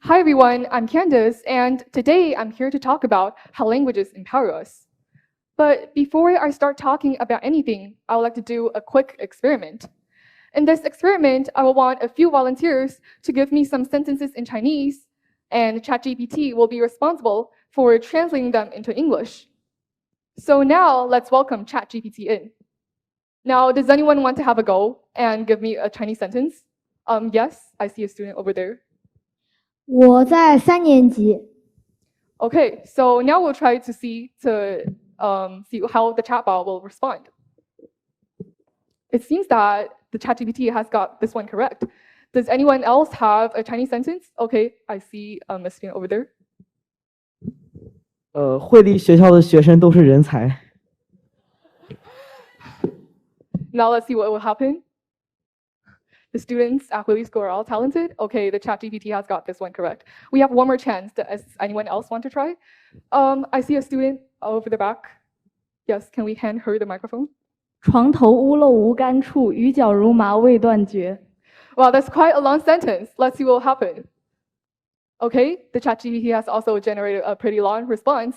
Hi everyone, I'm Candice, and today I'm here to talk about how languages empower us. But before I start talking about anything, I would like to do a quick experiment. In this experiment, I will want a few volunteers to give me some sentences in Chinese, and ChatGPT will be responsible for translating them into English. So now let's welcome ChatGPT in. Now, does anyone want to have a go and give me a Chinese sentence? Yes, I see a student over there. 我在3年级。 Okay, so now we'll try to see how the chatbot will respond. It seems that the ChatGPT has got this one correct. Does anyone else have a Chinese sentence? Okay, I see a student over there. 惠理学校的学生都是人才。 Now let's see what will happen. The students at Huili School are all talented. Okay, the ChatGPT has got this one correct. We have one more chance. Does anyone else want to try? I see a student over the back. Yes, can we hand her the microphone? 床头屋漏无干处，雨脚如麻未断绝。 Wow, that's quite a long sentence. Let's see what will happen. Okay, the ChatGPT has also generated a pretty long response.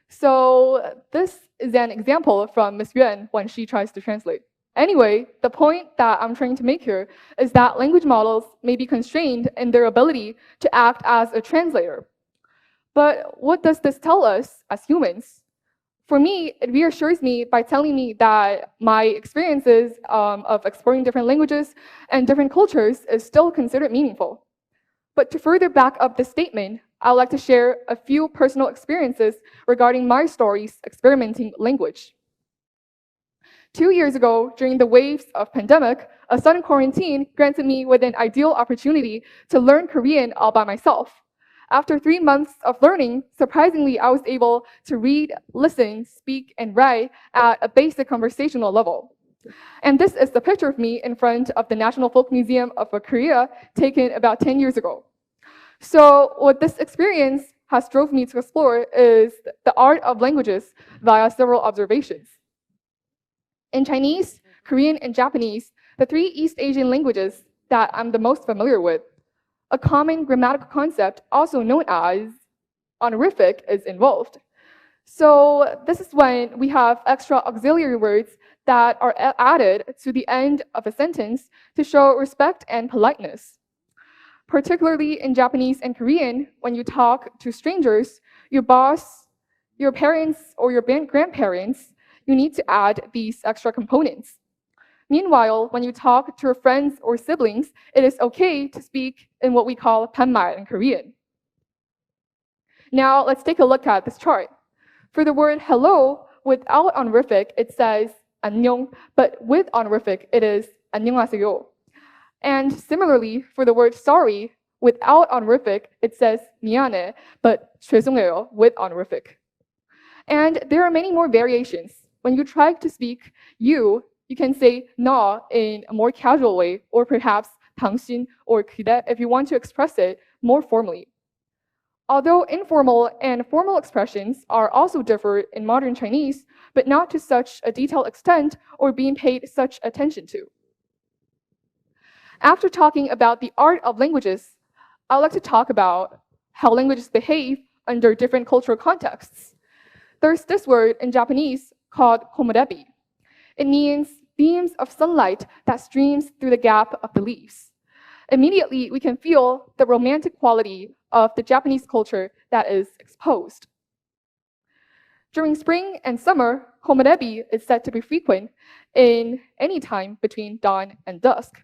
So this is an example from Ms. Yuan when she tries to translate. Anyway, the point that I'm trying to make here is that language models may be constrained in their ability to act as a translator. But what does this tell us as humans? For me, it reassures me by telling me that my experiences of exploring different languages and different cultures is still considered meaningful. But to further back up this statement, I would like to share a few personal experiences regarding my stories experimenting language. 2 years ago, during the waves of pandemic, a sudden quarantine granted me with an ideal opportunity to learn Korean all by myself. After 3 months of learning, surprisingly, I was able to read, listen, speak, and write at a basic conversational level. And this is the picture of me in front of the National Folk Museum of Korea, taken about 10 years ago. So what this experience has drove me to explore is the art of languages via several observations. In Chinese, Korean, and Japanese, the 3 East Asian languages that I'm the most familiar with, a common grammatical concept, also known as honorific, is involved. So this is when we have extra auxiliary words that are added to the end of a sentence to show respect and politeness. Particularly in Japanese and Korean, when you talk to strangers, your boss, your parents, or your grandparents, you need to add these extra components. Meanwhile, when you talk to your friends or siblings, it is okay to speak in what we call panmar in Korean. Now, let's take a look at this chart. For the word hello, without honorific, it says 안녕, but with honorific, it is 안녕하세요. And similarly, for the word sorry, without honorific, it says 미안해, but 죄송해요 with honorific. And there are many more variations. When you try to speak you can say 너 in a more casual way, or perhaps 당신 or 그대 if you want to express it more formally. Although informal and formal expressions are also differ in modern Chinese, but not to such a detailed extent or being paid such attention to. After talking about the art of languages, I'd like to talk about how languages behave under different cultural contexts. There's this word in Japanese called komorebi. It means beams of sunlight that streams through the gap of the leaves. Immediately, we can feel the romantic quality of the Japanese culture that is exposed. During spring and summer, komorebi is said to be frequent in any time between dawn and dusk.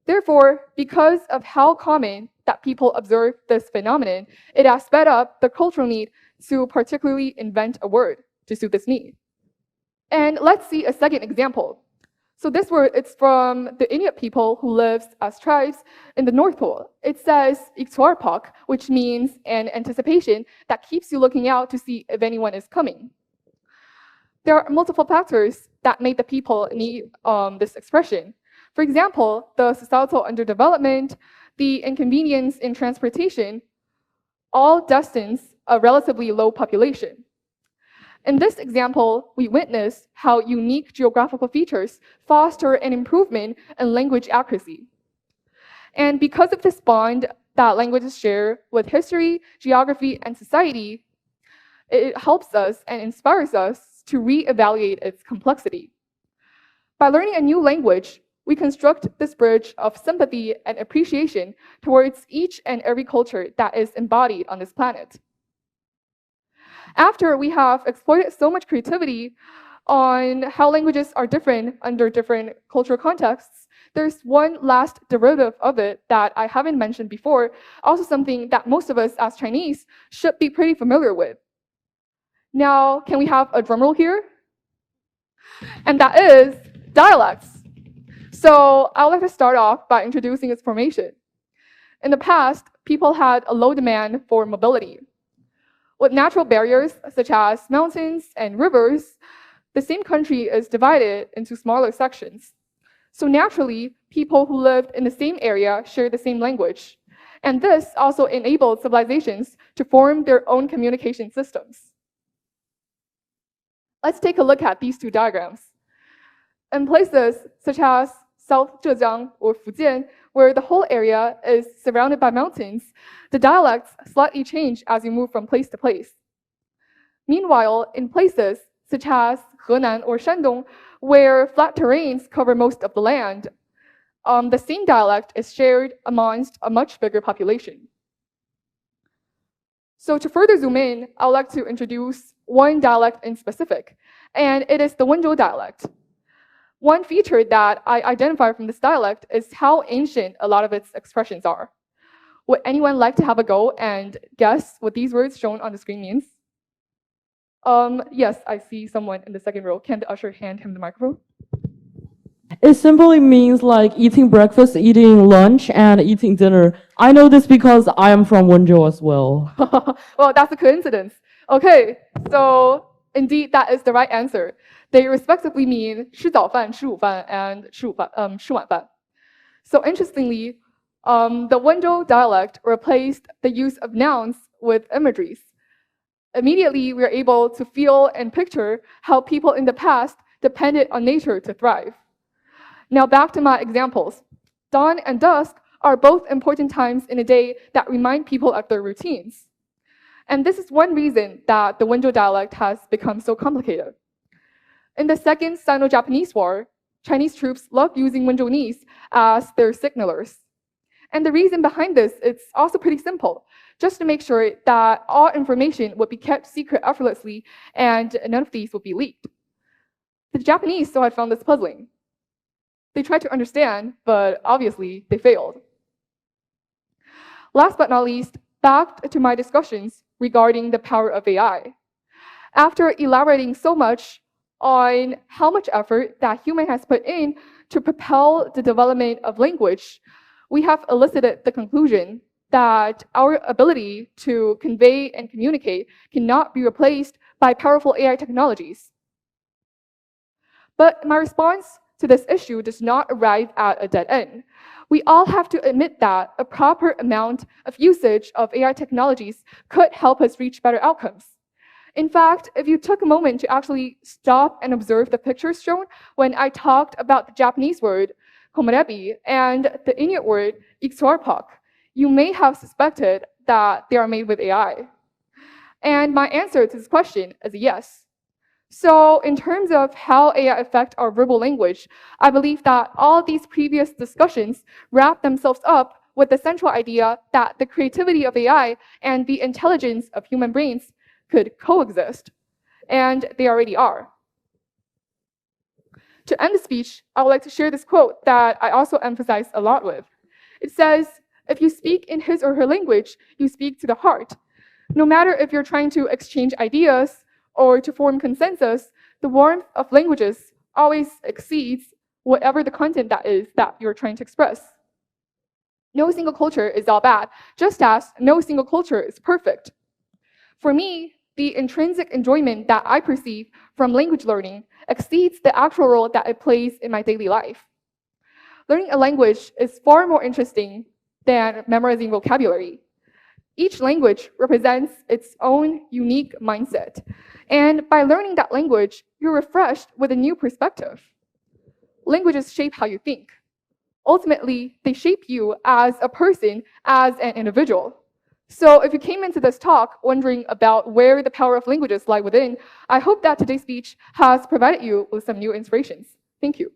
Therefore, because of how common that people observe this phenomenon, it has sped up the cultural need to particularly invent a word to suit this need. And let's see a second example. So this word, it's from the Inuit people who lives as tribes in the North Pole. It says iktuarpak, which means an anticipation that keeps you looking out to see if anyone is coming. There are multiple factors that make the people need this expression. For example, the societal underdevelopment, the inconvenience in transportation, all destines a relatively low population. In this example, we witness how unique geographical features foster an improvement in language accuracy. And because of this bond that languages share with history, geography, and society, it helps us and inspires us to reevaluate its complexity. By learning a new language, we construct this bridge of sympathy and appreciation towards each and every culture that is embodied on this planet. After we have exploited so much creativity on how languages are different under different cultural contexts, there's one last derivative of it that I haven't mentioned before, also something that most of us as Chinese should be pretty familiar with. Now, can we have a drum roll here? And that is dialects. So I would like to start off by introducing its formation. In the past, people had a low demand for mobility. With natural barriers such as mountains and rivers, the same country is divided into smaller sections. So naturally, people who lived in the same area shared the same language. And this also enabled civilizations to form their own communication systems. Let's take a look at these two diagrams. In places such as South Zhejiang or Fujian, where the whole area is surrounded by mountains, the dialects slightly change as you move from place to place. Meanwhile, in places such as Henan or Shandong, where flat terrains cover most of the land, the same dialect is shared amongst a much bigger population. So to further zoom in, I would like to introduce one dialect in specific, and it is the Wenzhou dialect. One feature that I identify from this dialect is how ancient a lot of its expressions are. Would anyone like to have a go and guess what these words shown on the screen means? Yes, I see someone in the second row. Can the usher hand him the microphone? It simply means like eating breakfast, eating lunch, and eating dinner. I know this because I am from Wenzhou as well. Well, that's a coincidence. Okay, so indeed that is the right answer. They respectively mean 吃早饭, 吃午饭, and 吃晚饭. So interestingly, the Wenzhou dialect replaced the use of nouns with imageries. Immediately, we are able to feel and picture how people in the past depended on nature to thrive. Now back to my examples. Dawn and dusk are both important times in a day that remind people of their routines. And this is one reason that the Wenzhou dialect has become so complicated. In the Second Sino-Japanese War, Chinese troops loved using Wenzhounese as their signalers. And the reason behind this is also pretty simple, just to make sure that all information would be kept secret effortlessly and none of these would be leaked. The Japanese still had found this puzzling. They tried to understand, but obviously they failed. Last but not least, back to my discussions regarding the power of AI. After elaborating so much on how much effort that human has put in to propel the development of language, we have elicited the conclusion that our ability to convey and communicate cannot be replaced by powerful AI technologies. But my response to this issue does not arrive at a dead end. We all have to admit that a proper amount of usage of AI technologies could help us reach better outcomes. In fact, if you took a moment to actually stop and observe the pictures shown when I talked about the Japanese word komorebi and the Inuit word iksuarpak, you may have suspected that they are made with AI. And my answer to this question is yes. So in terms of how AI affects our verbal language, I believe that all these previous discussions wrap themselves up with the central idea that the creativity of AI and the intelligence of human brains could coexist, and they already are. To end the speech, I would like to share this quote that I also emphasize a lot with. It says, if you speak in his or her language, you speak to the heart. No matter if you're trying to exchange ideas or to form consensus, the warmth of languages always exceeds whatever the content that is that you're trying to express. No single culture is all bad, just as no single culture is perfect. For me, the intrinsic enjoyment that I perceive from language learning exceeds the actual role that it plays in my daily life. Learning a language is far more interesting than memorizing vocabulary. Each language represents its own unique mindset. And by learning that language, you're refreshed with a new perspective. Languages shape how you think. ultimately, they shape you as a person, as an individual. So if you came into this talk wondering about where the power of languages lie within, I hope that today's speech has provided you with some new inspirations. Thank you.